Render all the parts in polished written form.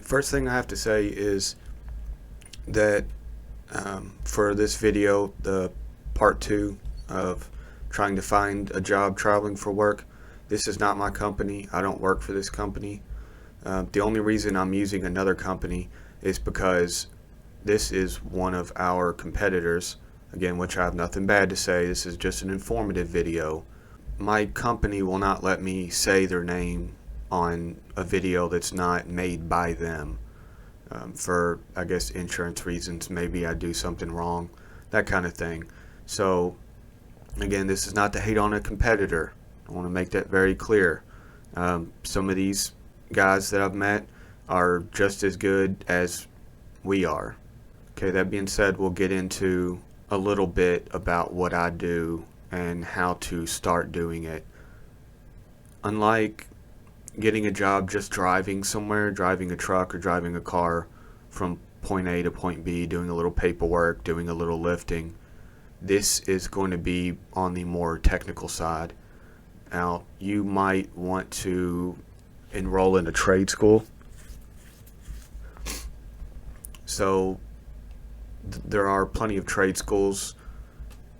First thing I have to say is that for this video, the part two of trying to find a job traveling for work, this is not my company. I don't work for this company. The only reason I'm using another company is because this is one of our competitors, again, which I have nothing bad to say. This is just an informative video. My company will not let me say their name on a video that's not made by them. For, I guess, insurance reasons. Maybe I do something wrong, that kind of thing. So again, this is not to hate on a competitor. I want to make that very clear. Some of these guys that I've met are just as good as we are. Okay, that being said, we'll get into a little bit about what I do and how to start doing it. Unlike getting a job just driving somewhere, driving a truck or driving a car from point A to point B, doing a little paperwork, doing a little lifting, this is going to be on the more technical side. Now, you might want to enroll in a trade school. So there are plenty of trade schools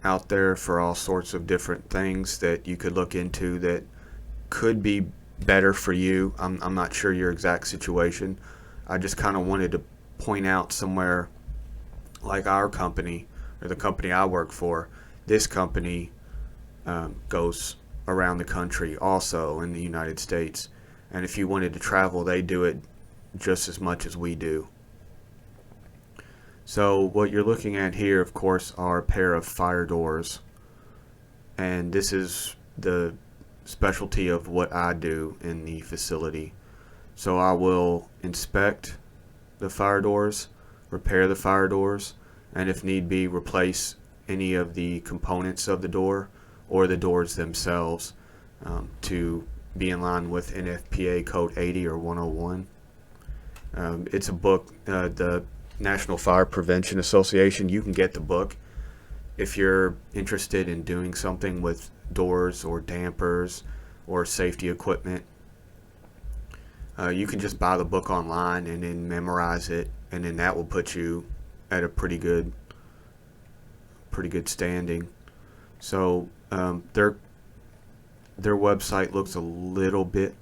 out there for all sorts of different things that you could look into that could be better for you. I'm not sure your exact situation. I just kind of wanted to point out somewhere like our company or the company I work for. This company goes around the country also in the United States, and if you wanted to travel, they do it just as much as we do. So what you're looking at here, of course, are a pair of fire doors, and this is the specialty of what I do in the facility. So I will inspect the fire doors, repair the fire doors, and if need be, replace any of the components of the door or the doors themselves to be in line with NFPA code 80 or 101. It's a book, the National Fire Prevention Association. You can get the book if you're interested in doing something with doors or dampers or safety equipment. You can just buy the book online and then memorize it, and then that will put you at a pretty good standing. So their website looks a little bit,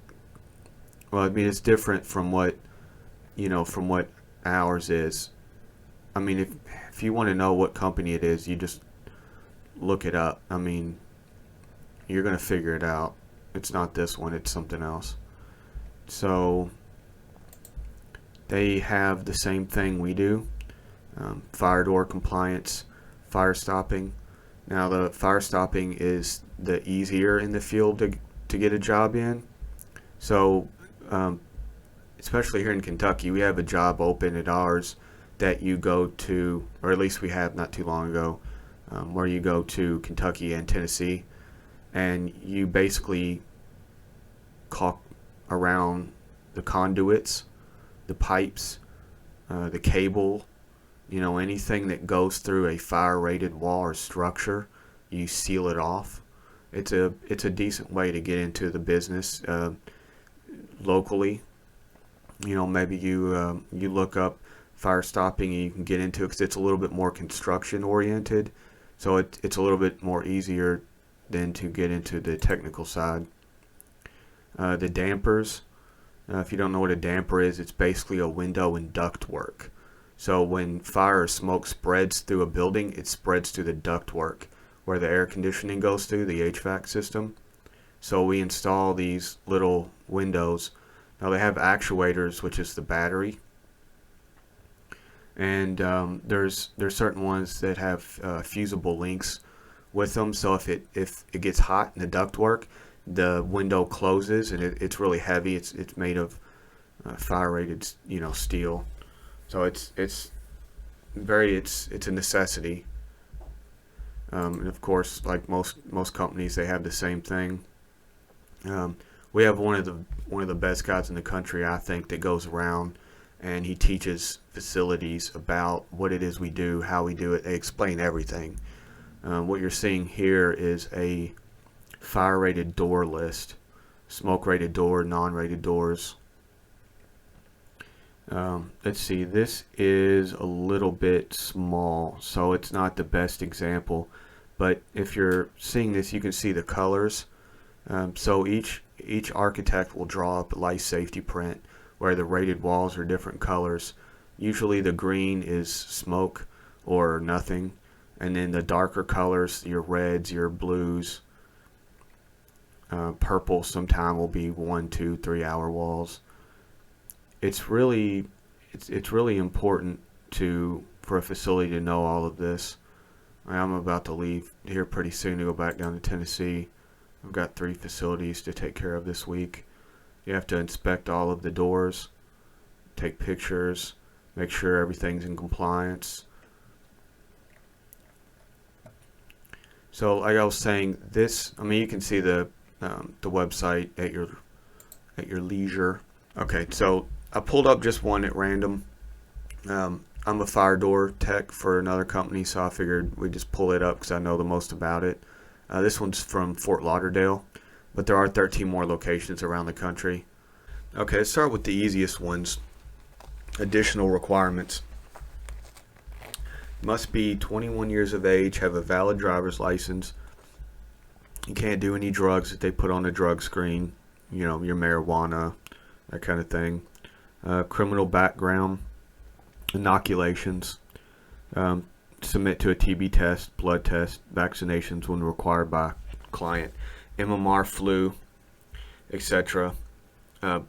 well, I mean, it's different from what ours is. I mean, if you want to know what company it is, you just look it up. I mean, you're going to figure it out. It's not this one, it's something else. So they have the same thing we do. Fire door compliance, fire stopping. Now the fire stopping is the easier in the field to get a job in. So especially here in Kentucky, we have a job open at ours that you go to, or at least we have not too long ago, where you go to Kentucky and Tennessee, and you basically caulk around the conduits, the pipes, the cable, anything that goes through a fire-rated wall or structure, you seal it off. It's a decent way to get into the business locally. Maybe you look up fire stopping and you can get into it because it's a little bit more construction oriented, so it's a little bit more easier than to get into the technical side. The dampers, if you don't know what a damper is, it's basically a window and duct work. So when fire or smoke spreads through a building, it spreads through the duct work where the air conditioning goes through, the HVAC system. So we install these little windows. Now they have actuators, which is the battery, and there's certain ones that have fusible links with them. So if it gets hot in the ductwork, the window closes, and it's really heavy. It's made of fire-rated steel. So it's a necessity. And of course, like most companies, they have the same thing. We have one of the best guys in the country, I think, that goes around and he teaches facilities about what it is we do, how we do it. They explain everything. What you're seeing here is a fire-rated door list, smoke-rated door, non-rated doors. Let's see, this is a little bit small, so it's not the best example. But if you're seeing this, you can see the colors. So each architect will draw up a life safety print where the rated walls are different colors. Usually the green is smoke or nothing, and then the darker colors, your reds, your blues, purple sometime will be 1, 2, 3 hour walls. It's really it's really important for a facility to know all of this. I'm about to leave here pretty soon to go back down to Tennessee. I've got 3 facilities to take care of this week. You have to inspect all of the doors, take pictures, make sure everything's in compliance. So like I was saying, you can see the website at your leisure. Okay, so I pulled up just one at random. I'm a fire door tech for another company, so I figured we'd just pull it up because I know the most about it. This one's from Fort Lauderdale, but there are 13 more locations around the country. Okay, let's start with the easiest ones. Additional requirements. Must be 21 years of age, have a valid driver's license. You can't do any drugs that they put on a drug screen, your marijuana, that kind of thing. Criminal background, inoculations, submit to a TB test, blood test, vaccinations when required by client, MMR, flu, etc.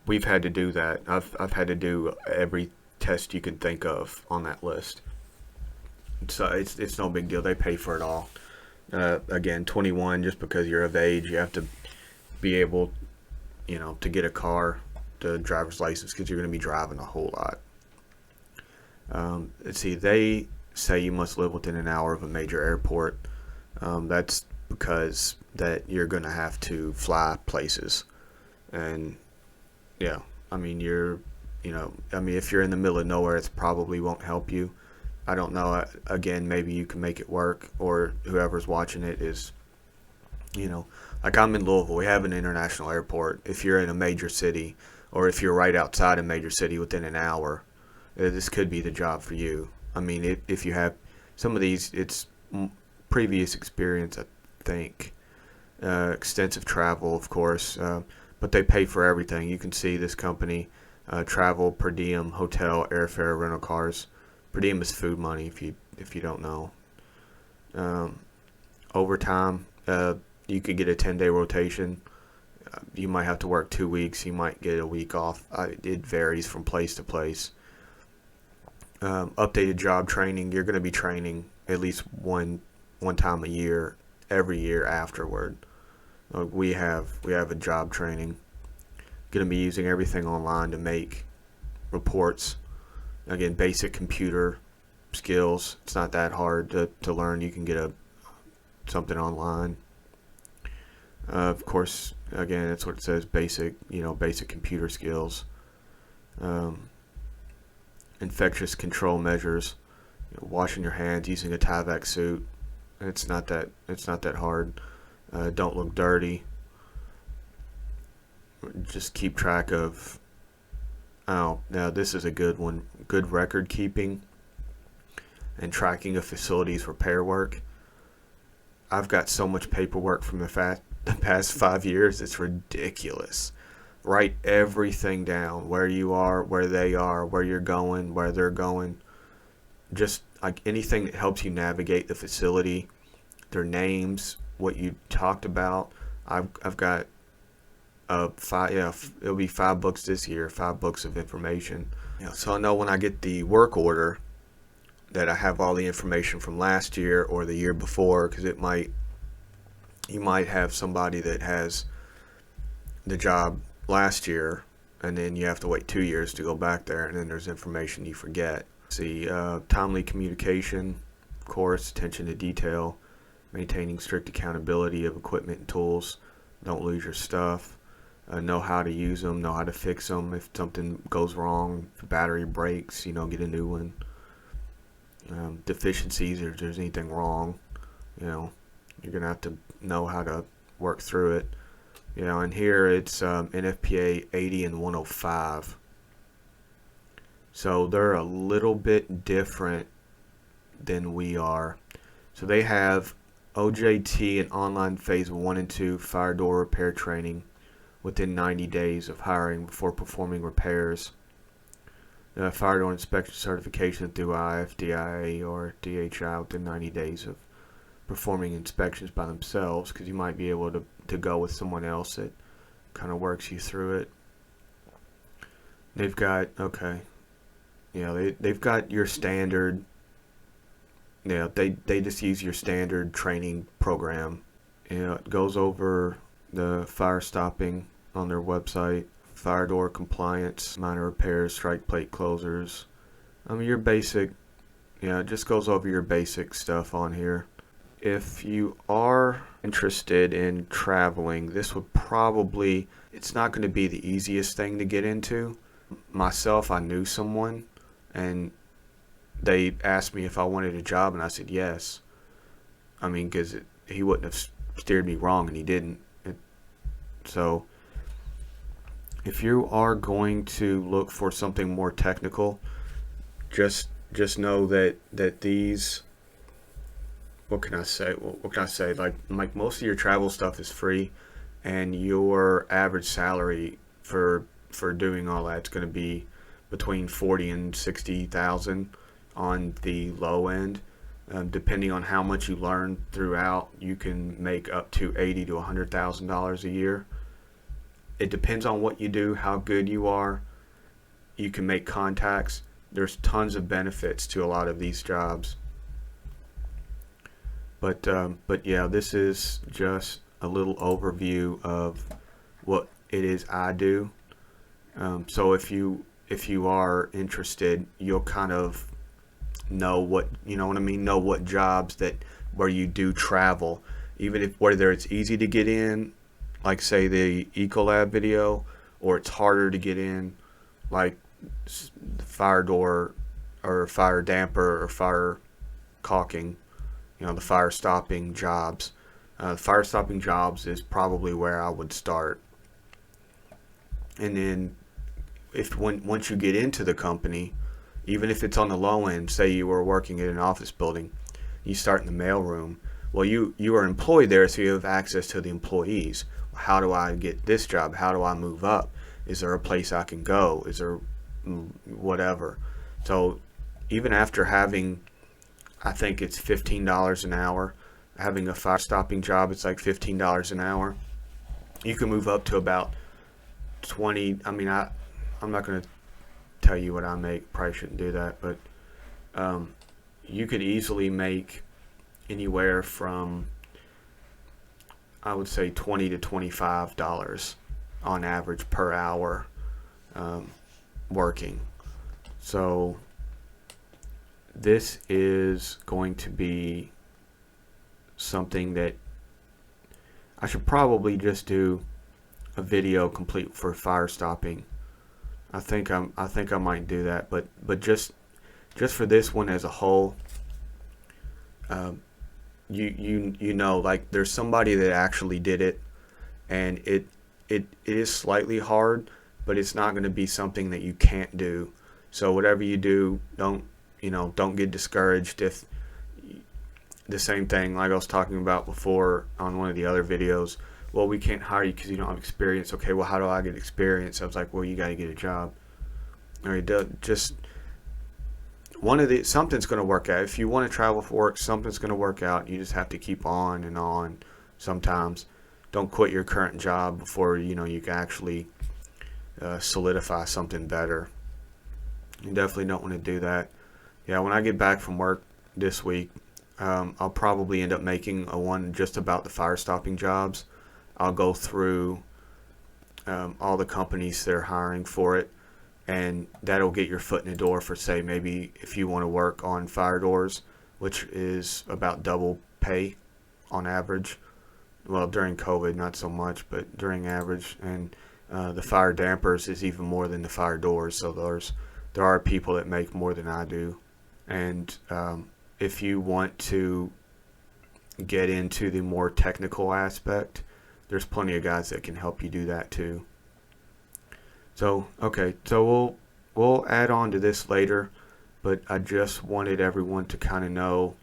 We've had to do that. I've had to do every test you can think of on that list. So it's no big deal. They pay for it all. Again, 21, just because you're of age, you have to be able, to get a car, the driver's license, because you're going to be driving a whole lot. Let's see, they say you must live within an hour of a major airport. That's because that you're going to have to fly places. And yeah, if you're in the middle of nowhere, it probably won't help you. I don't know. Again, maybe you can make it work, or whoever's watching it is, like I'm in Louisville. We have an international airport. If you're in a major city, or if you're right outside a major city within an hour, this could be the job for you. If you have some of these, it's previous experience, I think. Extensive travel, of course, but they pay for everything. You can see this company, travel, per diem, hotel, airfare, rental cars. Per diem is food money, if you don't know. Overtime, you could get a 10-day rotation. You might have to work 2 weeks. You might get a week off. It varies from place to place. Updated job training. You're going to be training at least one time a year, every year afterward. We have a job training. Going to be using everything online to make reports. Again, basic computer skills. It's not that hard to learn. You can get something online. Of course, again, that's what it says. Basic computer skills. Infectious control measures. Washing your hands, using a Tyvek suit. It's not that hard. Don't look dirty. Just keep track of. Oh, now this is a good one. Good record keeping and tracking of facilities repair work. I've got so much paperwork from the past 5 years. It's ridiculous. Write everything down. Where you are, where they are, where you're going, where they're going. Just like anything that helps you navigate the facility. Their names, what you talked about. I've got it'll be 5 books this year, 5 books of information. So I know when I get the work order that I have all the information from last year or the year before, because you might have somebody that has the job last year, and then you have to wait 2 years to go back there, and then there's information you forget. See, timely communication, of course, attention to detail, maintaining strict accountability of equipment and tools. Don't lose your stuff. Know how to use them, know how to fix them. If something goes wrong, if the battery breaks, get a new one. Deficiencies, or if there's anything wrong, you're going to have to know how to work through it. And here it's NFPA 80 and 105. So they're a little bit different than we are. So they have OJT and online phase 1 and 2 fire door repair training within 90 days of hiring before performing repairs. Fire door inspection certification through IFDIA or DHI within 90 days of performing inspections by themselves, because you might be able to go with someone else that kind of works you through it. They've got, okay, they've got your standard, they just use your standard training program. It goes over the fire stopping on their website, fire door compliance, minor repairs, strike plate closers. Your basic, it just goes over your basic stuff on here. If you are interested in traveling, this would probably, it's not going to be the easiest thing to get into. Myself, I knew someone, and they asked me if I wanted a job, and I said yes. Because he wouldn't have steered me wrong, and he didn't. So if you are going to look for something more technical, just know that these, what can I say? Like most of your travel stuff is free, and your average salary for doing all that's going to be between 40 and 60,000 on the low end. Depending on how much you learn throughout, you can make up to $80,000 to $100,000 a year. It depends on what you do, how good you are. You can make contacts. There's tons of benefits to a lot of these jobs. But yeah, this is just a little overview of what it is I do. So if you are interested, you'll kind of know what, know what jobs where you do travel, even if whether it's easy to get in, like say the Ecolab video, or it's harder to get in, like fire door or fire damper or fire caulking, the fire stopping jobs. Fire stopping jobs is probably where I would start. And then once you get into the company, even if it's on the low end, say you were working in an office building, you start in the mailroom. Well, you are employed there, so you have access to the employees. How do I get this job? How do I move up? Is there a place I can go? Is there whatever? So even after having, I think it's $15 an hour, having a fire stopping job, it's like $15 an hour. You can move up to about 20. I'm not going to tell you what I make. Probably shouldn't do that, but you could easily make anywhere from, I would say, $20 to $25 on average per hour working. So this is going to be something that I should probably just do a video complete for fire stopping. I think I might do that, but just for this one as a whole, like there's somebody that actually did it, and it is slightly hard, but it's not going to be something that you can't do. So whatever you do, don't get discouraged if the same thing like I was talking about before on one of the other videos. Well, we can't hire you because you don't have experience. Okay, well, how do I get experience? I was like, well, you got to get a job. All right, just something's going to work out. If you want to travel for work, something's going to work out. You just have to keep on and on. Sometimes, don't quit your current job before you can actually solidify something better. You definitely don't want to do that. Yeah, when I get back from work this week, I'll probably end up making a one just about the fire stopping jobs. I'll go through all the companies that are hiring for it, and that'll get your foot in the door for, say, maybe if you want to work on fire doors, which is about double pay on average. Well, during COVID, not so much, but during average. And the fire dampers is even more than the fire doors, so there are people that make more than I do. And if you want to get into the more technical aspect, there's plenty of guys that can help you do that too. So, okay, so we'll add on to this later, but I just wanted everyone to kind of know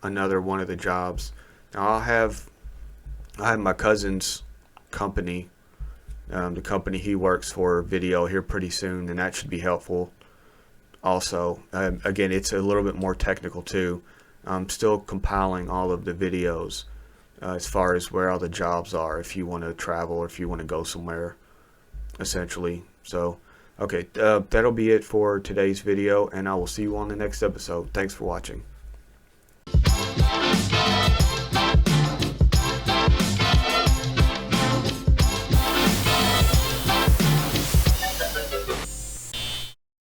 another one of the jobs. Now I have my cousin's company, the company he works for, video here pretty soon, and that should be helpful. Also, again, it's a little bit more technical too. I'm still compiling all of the videos as far as where all the jobs are, if you want to travel or if you want to go somewhere, essentially. So, okay, that'll be it for today's video, and I will see you on the next episode. Thanks for watching.